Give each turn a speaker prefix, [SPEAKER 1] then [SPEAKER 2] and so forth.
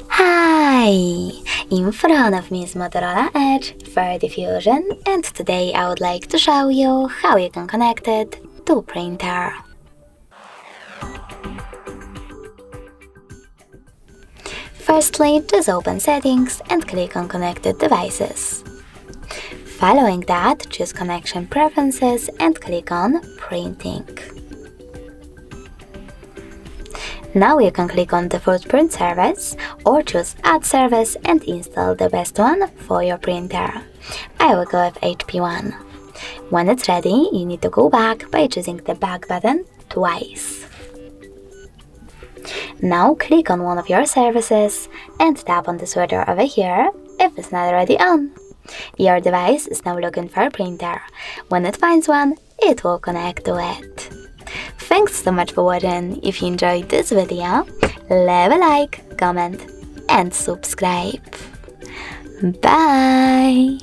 [SPEAKER 1] Hi! In front of me is Motorola Edge for diffusion, and today I would like to show you how you can connect it to printer. Firstly, just open Settings and click on Connected Devices. Following that, choose Connection Preferences and click on Printing. Now you can click on Default Print Service or choose Add Service and install the best one for your printer. I will go with HP one. When it's ready, you need to go back by choosing the back button twice. Now click on one of your services and tap on the switcher over here if it's not already on. Your device is now looking for a printer. When it finds one, it will connect to it. Thanks so much for watching. If you enjoyed this video, leave a like, comment and subscribe. Bye!